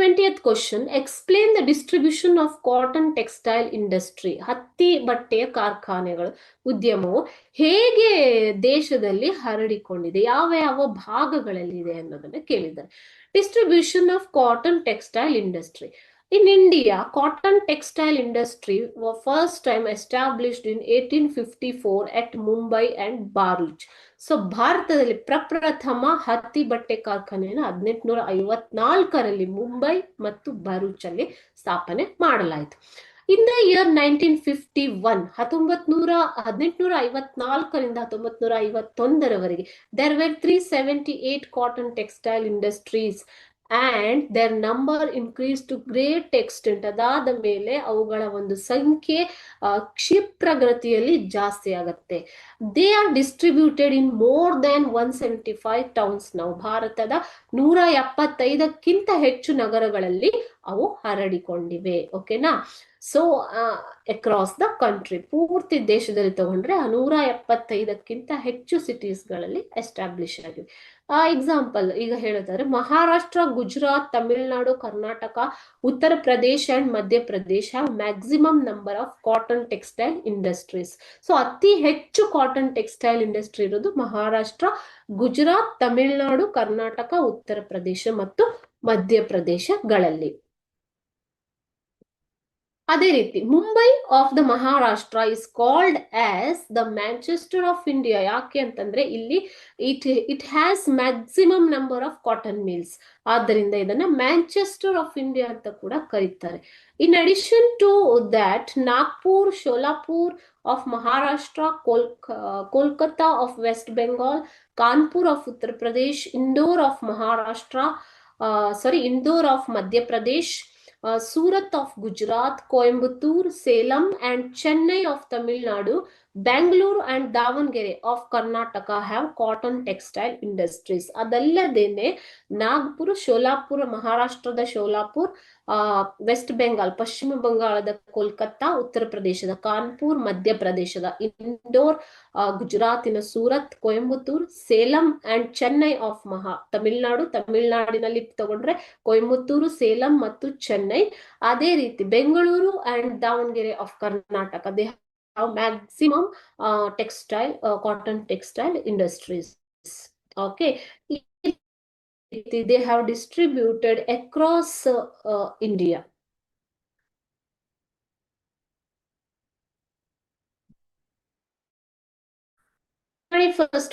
20th question, explain the distribution of cotton textile industry. ಹತ್ತಿ ಬಟ್ಟೆಯ ಕಾರ್ಖಾನೆಗಳು ಉದ್ಯಮವು ಹೇಗೆ ದೇಶದಲ್ಲಿ ಹರಡಿಕೊಂಡಿದೆ, ಯಾವ ಯಾವ ಭಾಗಗಳಲ್ಲಿದೆ ಅನ್ನೋದನ್ನ ಕೇಳಿದ್ದಾರೆ. Distribution of cotton textile industry. In India, cotton textile industry was first time established in 1854 at Mumbai and Bharuch. So ಭಾರತದಲ್ಲಿ ಪ್ರಪ್ರಥಮ ಹತ್ತಿ ಬಟ್ಟೆ ಕಾರ್ಖಾನೆಯನ್ನು 1854ರಲ್ಲಿ ಮುಂಬೈ ಮತ್ತು ಭರೂಚ್ ಅಲ್ಲಿ ಸ್ಥಾಪನೆ ಮಾಡಲಾಯಿತು. In the year 1951, 1854ರಿಂದ 1951ರವರೆಗೆ there were 378 cotton textile industries and their number increased to great extent. ಅದಾದ ಮೇಲೆ ಅವುಗಳ ಒಂದು ಸಂಖ್ಯೆ ಕ್ಷಿಪ್ರಗತಿಯಲ್ಲಿ ಜಾಸ್ತಿ ಆಗುತ್ತೆ. They are distributed in more than 175 towns. ನಾವು ಭಾರತದ 175ಕ್ಕಿಂತ ಹೆಚ್ಚು ನಗರಗಳಲ್ಲಿ ಅವು ಹರಡಿಕೊಂಡಿವೆ. ಓಕೆನಾ? ಸೊ ಅಕ್ರಾಸ್ ದ ಕಂಟ್ರಿ, ಪೂರ್ತಿ ದೇಶದಲ್ಲಿ ತಗೊಂಡ್ರೆ 175ಕ್ಕಿಂತ ಹೆಚ್ಚು ಸಿಟೀಸ್ಗಳಲ್ಲಿ ಎಸ್ಟಾಬ್ಲಿಷ್ ಆಗಿವೆ. ಎಕ್ಸಾಂಪಲ್ ಈಗ ಹೇಳಿದ್ರೆ Maharashtra, Gujarat, Tamil Nadu, Karnataka, Uttar Pradesh and Madhya Pradesh maximum number of cotton textile industries. So ಅತಿ ಹೆಚ್ಚು ಕಾಟನ್ ಟೆಕ್ಸ್ಟೈಲ್ ಇಂಡಸ್ಟ್ರಿ ಇರೋದು ಮಹಾರಾಷ್ಟ್ರ, ಗುಜರಾತ್, ತಮಿಳುನಾಡು, ಕರ್ನಾಟಕ, ಉತ್ತರ ಪ್ರದೇಶ ಮತ್ತು ಮಧ್ಯಪ್ರದೇಶಗಳಲ್ಲಿ. ಅದೇ ರೀತಿ Mumbai of the Maharashtra is called as the Manchester of India. ಯಾಕೆ ಅಂತಂದ್ರೆ ಇಲ್ಲಿ it has maximum number of cotton mills, ಆದ್ದರಿಂದ ಇದನ್ನ ಮ್ಯಾಂಚೆಸ್ಟರ್ ಆಫ್ ಇಂಡಿಯಾ ಅಂತ ಕೂಡ ಕರೀತಾರೆ. In addition to that, Nagpur, Solapur of Maharashtra, Kolkata of West Bengal, Kanpur of Uttar Pradesh, Indore of Maharashtra, Indore of Madhya Pradesh, Surat of Gujarat, Coimbatore, Salem and Chennai of Tamil Nadu, Bangalore and Davangere of Karnataka have cotton textile industries. ಅದಲ್ಲದೇನೆ ನಾಗ್ಪುರ, ಶೋಲಾಪುರ, ಮಹಾರಾಷ್ಟ್ರದ Sholapur, West Bengal, ಪಶ್ಚಿಮ ಬಂಗಾಳದ ಕೋಲ್ಕತ್ತಾ, ಉತ್ತರ ಪ್ರದೇಶದ ಕಾನ್ಪುರ್, ಮಧ್ಯಪ್ರದೇಶದ ಇಂದೋರ್, ಗುಜರಾತಿನ ಸೂರತ್, ಕೊಯಂಬತ್ತೂರ್, ಸೇಲಂ ಅಂಡ್ ಚೆನ್ನೈ ಆಫ್ ತಮಿಳುನಾಡಿನಲ್ಲಿ ತಗೊಂಡ್ರೆ ಕೊಯಂಬತ್ತೂರು, ಸೇಲಂ ಮತ್ತು ಚೆನ್ನೈ. ಅದೇ ರೀತಿ Bengaluru and Davanagere of Karnataka, they have maximum cotton textile industries. Okay, they have distributed across India. 21st